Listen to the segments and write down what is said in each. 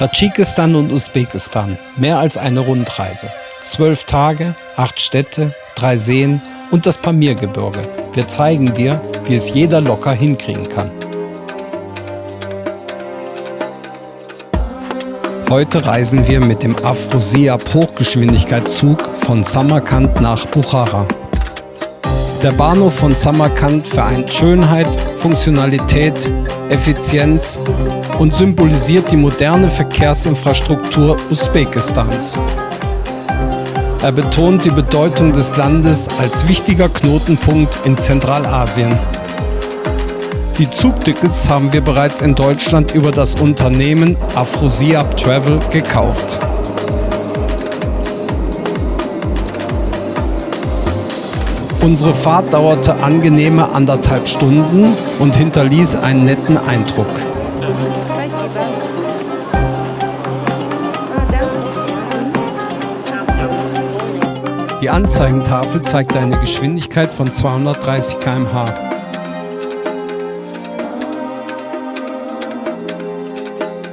Tadschikistan und Usbekistan, mehr als eine Rundreise. 12 Tage, 8 Städte, 3 Seen und das Pamirgebirge. Wir zeigen dir, wie es jeder locker hinkriegen kann. Heute reisen wir mit dem Afrosiab Hochgeschwindigkeitszug von Samarkand nach Buchara. Der Bahnhof von Samarkand vereint Schönheit, Funktionalität, Effizienz und symbolisiert die moderne Verkehrsinfrastruktur Usbekistans. Er betont die Bedeutung des Landes als wichtiger Knotenpunkt in Zentralasien. Die Zugtickets haben wir bereits in Deutschland über das Unternehmen Afrosiab Travel gekauft. Unsere Fahrt dauerte angenehme 1,5 Stunden und hinterließ einen netten Eindruck. Die Anzeigentafel zeigt eine Geschwindigkeit von 230 km/h.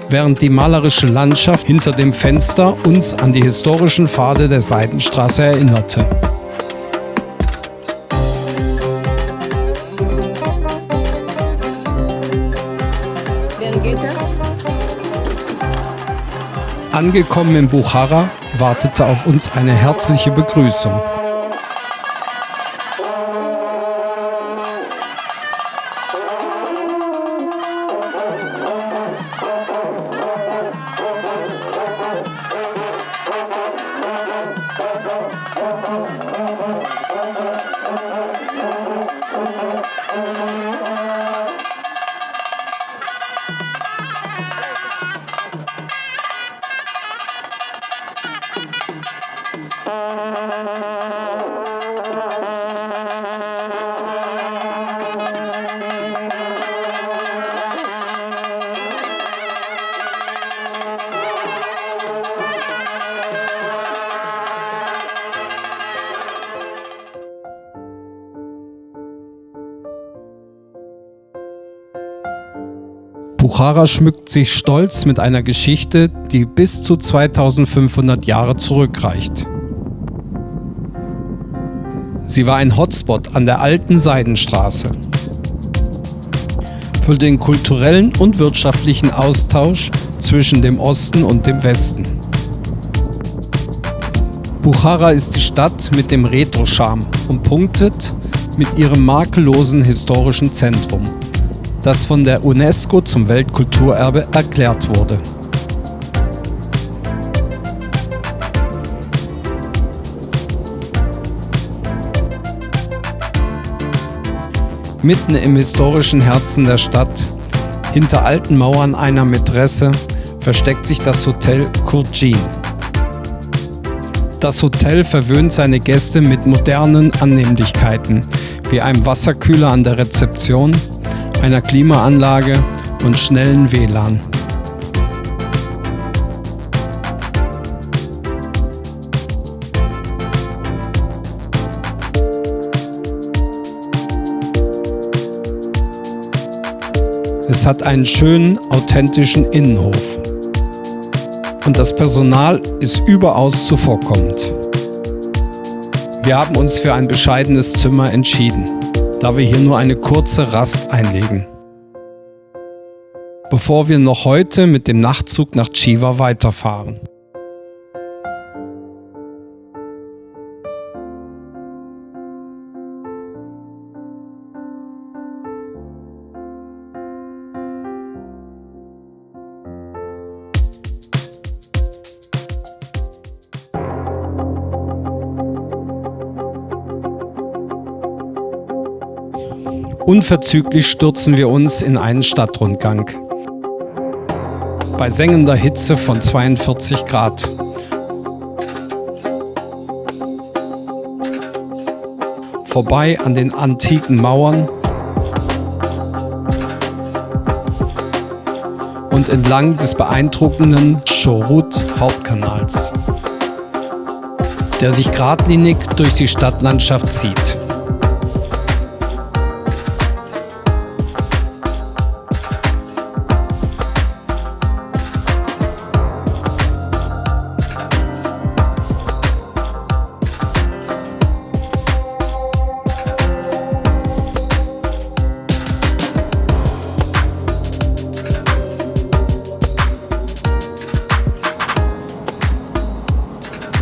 Während die malerische Landschaft hinter dem Fenster uns an die historischen Pfade der Seidenstraße erinnerte. Angekommen in Buchara wartete auf uns eine herzliche Begrüßung. Buchara schmückt sich stolz mit einer Geschichte, die bis zu 2500 Jahre zurückreicht. Sie war ein Hotspot an der alten Seidenstraße. Für den kulturellen und wirtschaftlichen Austausch zwischen dem Osten und dem Westen. Buchara ist die Stadt mit dem Retro-Charme und punktet mit ihrem makellosen historischen Zentrum, das von der UNESCO zum Weltkulturerbe erklärt wurde. Mitten im historischen Herzen der Stadt, hinter alten Mauern einer Mätresse, versteckt sich das Hotel Kurcin. Das Hotel verwöhnt seine Gäste mit modernen Annehmlichkeiten, wie einem Wasserkühler an der Rezeption, einer Klimaanlage und schnellen WLAN. Es hat einen schönen, authentischen Innenhof. Und das Personal ist überaus zuvorkommend. Wir haben uns für ein bescheidenes Zimmer entschieden, da wir hier nur eine kurze Rast einlegen, bevor wir noch heute mit dem Nachtzug nach Chiva weiterfahren. Unverzüglich stürzen wir uns in einen Stadtrundgang. Bei sengender Hitze von 42 Grad. Vorbei an den antiken Mauern und entlang des beeindruckenden Shorut-Hauptkanals, der sich geradlinig durch die Stadtlandschaft zieht.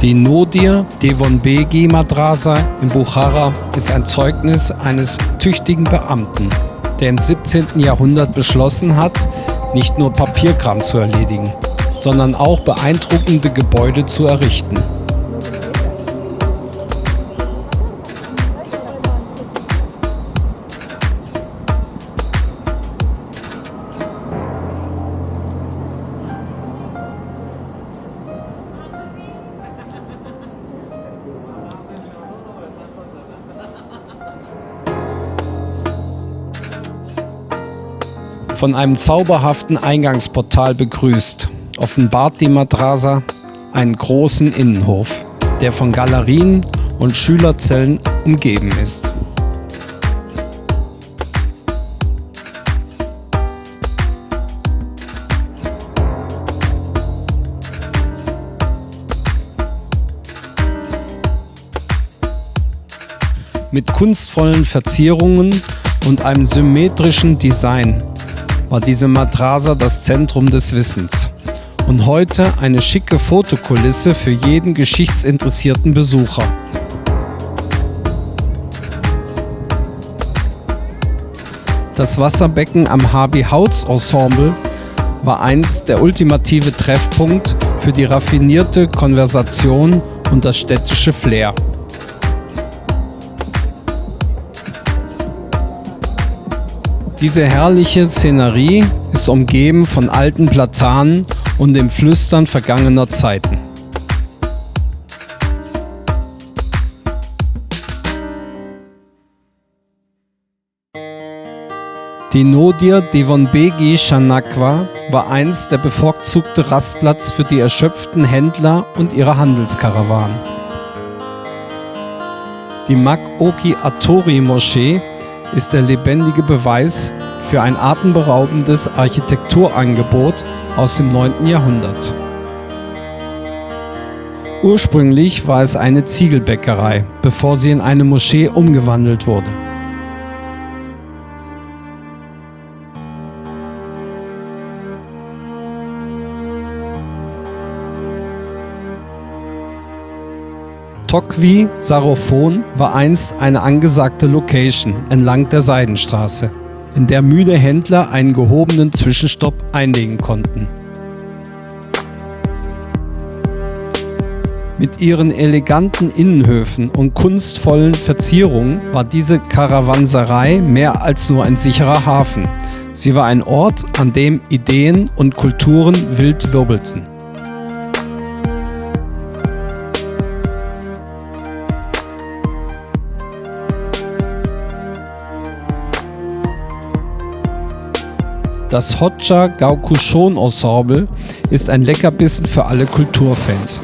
Die Nodir Devon-Begi Madrasa in Buchara ist ein Zeugnis eines tüchtigen Beamten, der im 17. Jahrhundert beschlossen hat, nicht nur Papierkram zu erledigen, sondern auch beeindruckende Gebäude zu errichten. Von einem zauberhaften Eingangsportal begrüßt, offenbart die Madrasa einen großen Innenhof, der von Galerien und Schülerzellen umgeben ist. Mit kunstvollen Verzierungen und einem symmetrischen Design war diese Madrasa das Zentrum des Wissens und heute eine schicke Fotokulisse für jeden geschichtsinteressierten Besucher. Das Wasserbecken am Habi-Hauz-Ensemble war einst der ultimative Treffpunkt für die raffinierte Konversation und das städtische Flair. Diese herrliche Szenerie ist umgeben von alten Platanen und dem Flüstern vergangener Zeiten. Die Nodir Devon-Begi Chanakwa war einst der bevorzugte Rastplatz für die erschöpften Händler und ihre Handelskarawanen. Die Mak-Oki-Atori-Moschee ist der lebendige Beweis für ein atemberaubendes Architekturangebot aus dem 9. Jahrhundert. Ursprünglich war es eine Ziegelbäckerei, bevor sie in eine Moschee umgewandelt wurde. Tokwi Sarofon war einst eine angesagte Location entlang der Seidenstraße, in der müde Händler einen gehobenen Zwischenstopp einlegen konnten. Mit ihren eleganten Innenhöfen und kunstvollen Verzierungen war diese Karawanserei mehr als nur ein sicherer Hafen. Sie war ein Ort, an dem Ideen und Kulturen wild wirbelten. Das Hoxha Gaukushon Ensemble ist ein Leckerbissen für alle Kulturfans,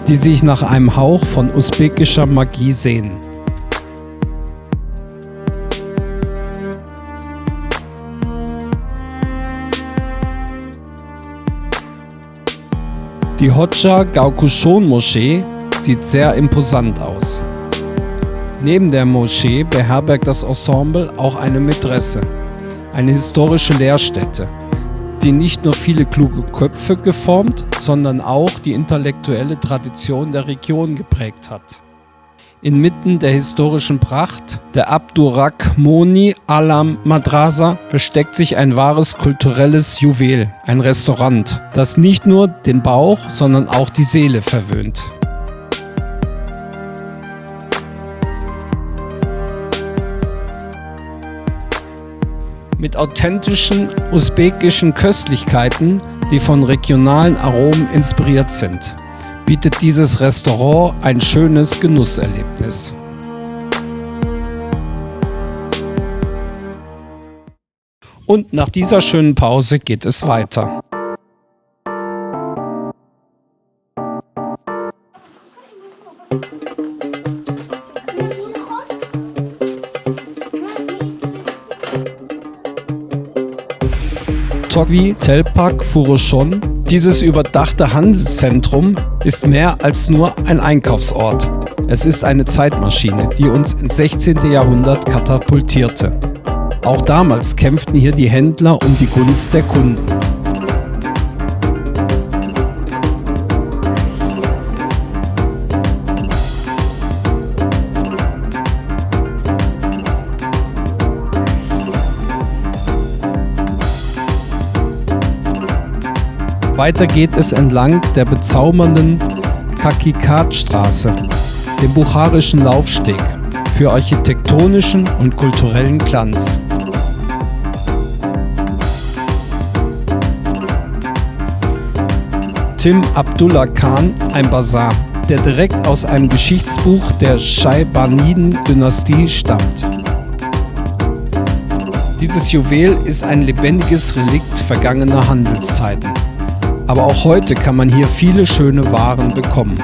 die sich nach einem Hauch von usbekischer Magie sehnen. Die Hoxha Gaukushon Moschee sieht sehr imposant aus. Neben der Moschee beherbergt das Ensemble auch eine Medresse, eine historische Lehrstätte, die nicht nur viele kluge Köpfe geformt, sondern auch die intellektuelle Tradition der Region geprägt hat. Inmitten der historischen Pracht der Abdurrahmoni Alam Madrasa versteckt sich ein wahres kulturelles Juwel, ein Restaurant, das nicht nur den Bauch, sondern auch die Seele verwöhnt. Mit authentischen usbekischen Köstlichkeiten, die von regionalen Aromen inspiriert sind, bietet dieses Restaurant ein schönes Genusserlebnis. Und nach dieser schönen Pause geht es weiter. Tokwi Telpak Furoshon. Dieses überdachte Handelszentrum ist mehr als nur ein Einkaufsort. Es ist eine Zeitmaschine, die uns ins 16. Jahrhundert katapultierte. Auch damals kämpften hier die Händler um die Gunst der Kunden. Weiter geht es entlang der bezaubernden Haqiqat-Straße, dem bucharischen Laufsteg, für architektonischen und kulturellen Glanz. Tim Abdullah Khan, ein Basar, der direkt aus einem Geschichtsbuch der Scheibaniden-Dynastie stammt. Dieses Juwel ist ein lebendiges Relikt vergangener Handelszeiten. Aber auch heute kann man hier viele schöne Waren bekommen.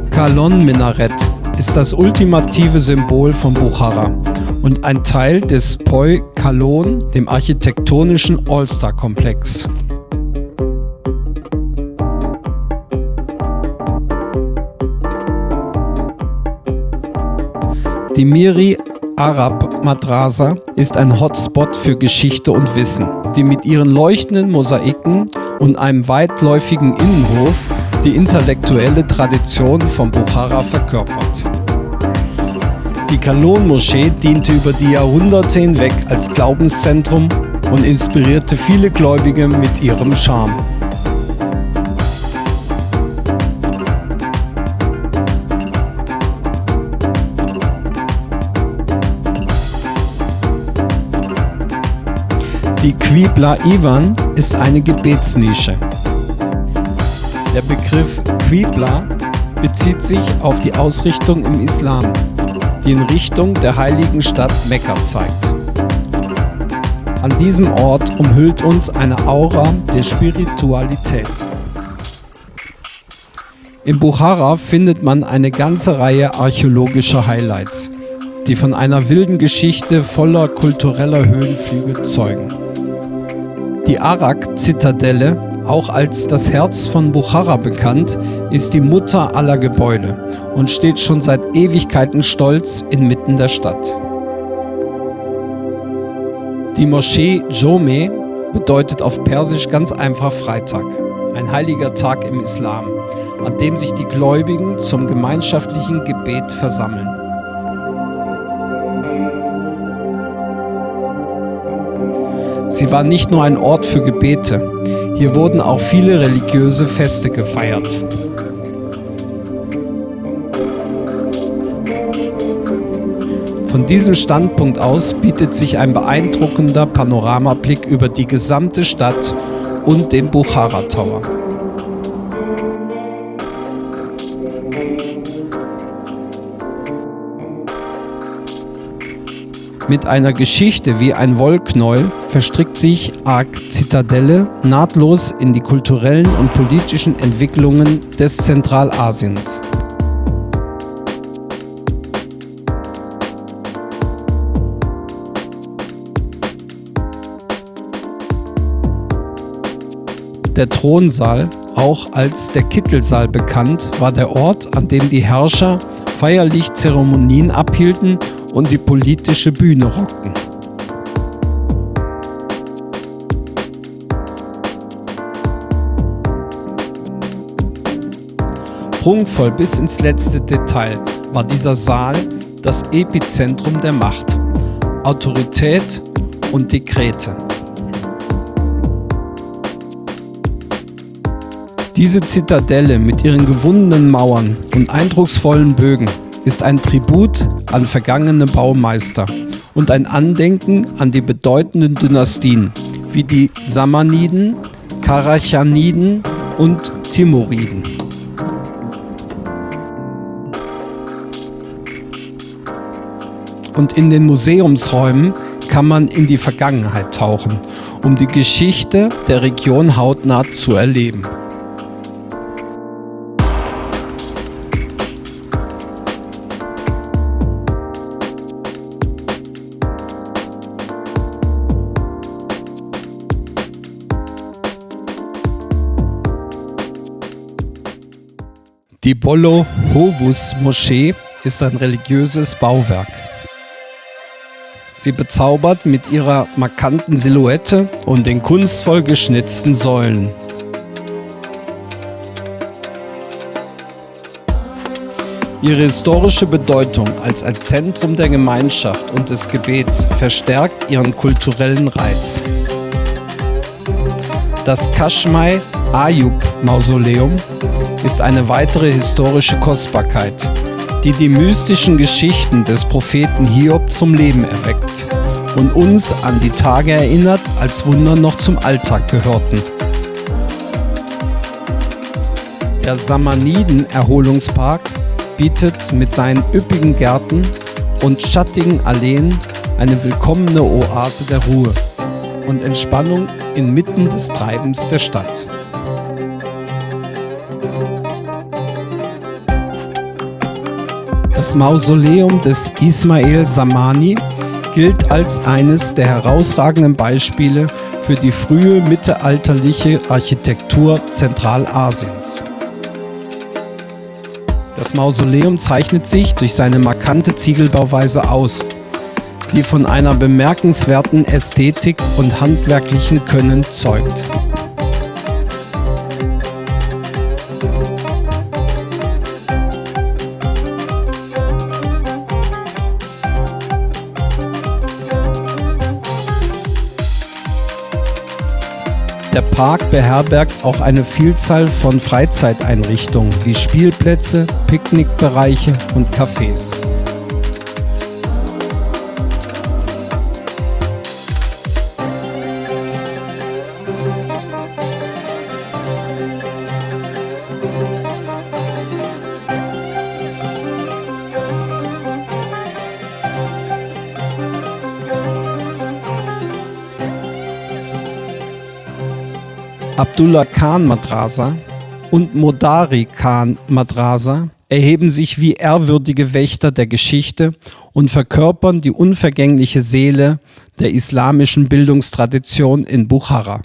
Kalon-Minarett ist das ultimative Symbol von Buchara und ein Teil des Poi Kalon, dem architektonischen All-Star-Komplex. Die Miri Arab Madrasa ist ein Hotspot für Geschichte und Wissen, die mit ihren leuchtenden Mosaiken und einem weitläufigen Innenhof die intellektuelle Tradition von Buchara verkörpert. Die Kalon-Moschee diente über die Jahrhunderte hinweg als Glaubenszentrum und inspirierte viele Gläubige mit ihrem Charme. Die Qibla Iwan ist eine Gebetsnische. Der Begriff Qibla bezieht sich auf die Ausrichtung im Islam, die in Richtung der heiligen Stadt Mekka zeigt. An diesem Ort umhüllt uns eine Aura der Spiritualität. In Buchara findet man eine ganze Reihe archäologischer Highlights, die von einer wilden Geschichte voller kultureller Höhenflüge zeugen. Die Arak-Zitadelle, auch als das Herz von Buchara bekannt, ist die Mutter aller Gebäude und steht schon seit Ewigkeiten stolz inmitten der Stadt. Die Moschee Jome bedeutet auf Persisch ganz einfach Freitag, ein heiliger Tag im Islam, an dem sich die Gläubigen zum gemeinschaftlichen Gebet versammeln. Sie war nicht nur ein Ort für Gebete, hier wurden auch viele religiöse Feste gefeiert. Von diesem Standpunkt aus bietet sich ein beeindruckender Panoramablick über die gesamte Stadt und den Buchara Tower. Mit einer Geschichte wie ein Wollknäuel verstrickt sich Arak-Zitadelle nahtlos in die kulturellen und politischen Entwicklungen des Zentralasiens. Der Thronsaal, auch als der Kittelsaal bekannt, war der Ort, an dem die Herrscher feierlich Zeremonien abhielten und die politische Bühne rockten. Prunkvoll bis ins letzte Detail war dieser Saal das Epizentrum der Macht, Autorität und Dekrete. Diese Zitadelle mit ihren gewundenen Mauern und eindrucksvollen Bögen ist ein Tribut an vergangene Baumeister und ein Andenken an die bedeutenden Dynastien wie die Samaniden, Karachaniden und Timuriden. Und in den Museumsräumen kann man in die Vergangenheit tauchen, um die Geschichte der Region hautnah zu erleben. Die Bolo Hovuz Moschee ist ein religiöses Bauwerk. Sie bezaubert mit ihrer markanten Silhouette und den kunstvoll geschnitzten Säulen. Ihre historische Bedeutung als ein Zentrum der Gemeinschaft und des Gebets verstärkt ihren kulturellen Reiz. Das Kashmai Ayub Mausoleum ist eine weitere historische Kostbarkeit, die die mystischen Geschichten des Propheten Hiob zum Leben erweckt und uns an die Tage erinnert, als Wunder noch zum Alltag gehörten. Der Samaniden-Erholungspark bietet mit seinen üppigen Gärten und schattigen Alleen eine willkommene Oase der Ruhe und Entspannung inmitten des Treibens der Stadt. Das Mausoleum des Ismail Samani gilt als eines der herausragenden Beispiele für die frühe mittelalterliche Architektur Zentralasiens. Das Mausoleum zeichnet sich durch seine markante Ziegelbauweise aus, die von einer bemerkenswerten Ästhetik und handwerklichen Können zeugt. Der Park beherbergt auch eine Vielzahl von Freizeiteinrichtungen wie Spielplätze, Picknickbereiche und Cafés. Abdullah Khan Madrasa und Modari Khan Madrasa erheben sich wie ehrwürdige Wächter der Geschichte und verkörpern die unvergängliche Seele der islamischen Bildungstradition in Buchara.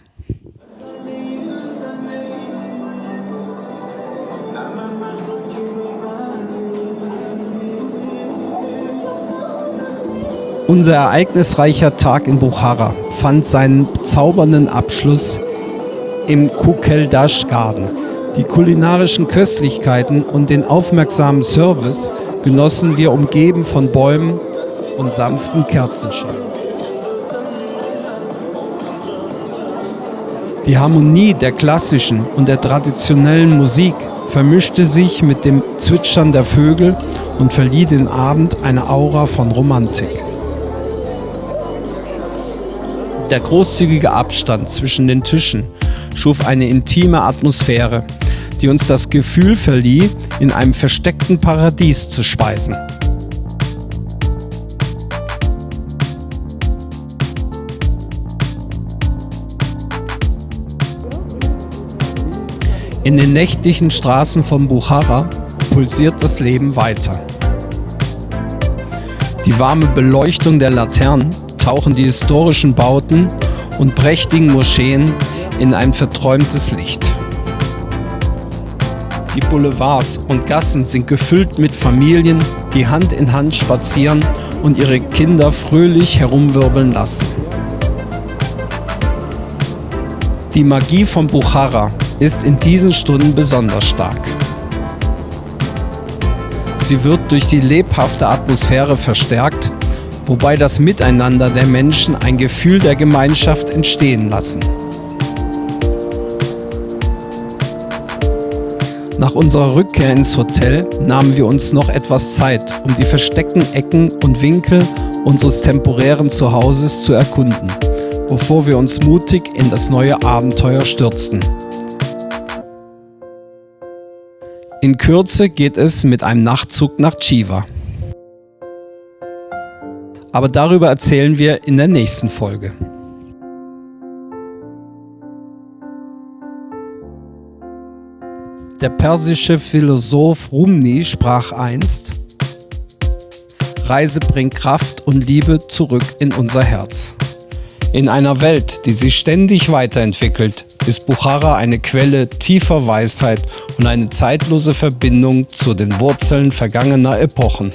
Unser ereignisreicher Tag in Buchara fand seinen bezaubernden Abschluss im Kukeldash Garden. Die kulinarischen Köstlichkeiten und den aufmerksamen Service genossen wir umgeben von Bäumen und sanften Kerzenschein. Die Harmonie der klassischen und der traditionellen Musik vermischte sich mit dem Zwitschern der Vögel und verlieh dem Abend eine Aura von Romantik. Der großzügige Abstand zwischen den Tischen schuf eine intime Atmosphäre, die uns das Gefühl verlieh, in einem versteckten Paradies zu speisen. In den nächtlichen Straßen von Buchara pulsiert das Leben weiter. Die warme Beleuchtung der Laternen tauchen die historischen Bauten und prächtigen Moscheen in ein verträumtes Licht. Die Boulevards und Gassen sind gefüllt mit Familien, die Hand in Hand spazieren und ihre Kinder fröhlich herumwirbeln lassen. Die Magie von Buchara ist in diesen Stunden besonders stark. Sie wird durch die lebhafte Atmosphäre verstärkt, wobei das Miteinander der Menschen ein Gefühl der Gemeinschaft entstehen lassen. Nach unserer Rückkehr ins Hotel nahmen wir uns noch etwas Zeit, um die versteckten Ecken und Winkel unseres temporären Zuhauses zu erkunden, bevor wir uns mutig in das neue Abenteuer stürzten. In Kürze geht es mit einem Nachtzug nach Chiva. Aber darüber erzählen wir in der nächsten Folge. Der persische Philosoph Rumni sprach einst: Reise bringt Kraft und Liebe zurück in unser Herz. In einer Welt, die sich ständig weiterentwickelt, ist Buchara eine Quelle tiefer Weisheit und eine zeitlose Verbindung zu den Wurzeln vergangener Epochen.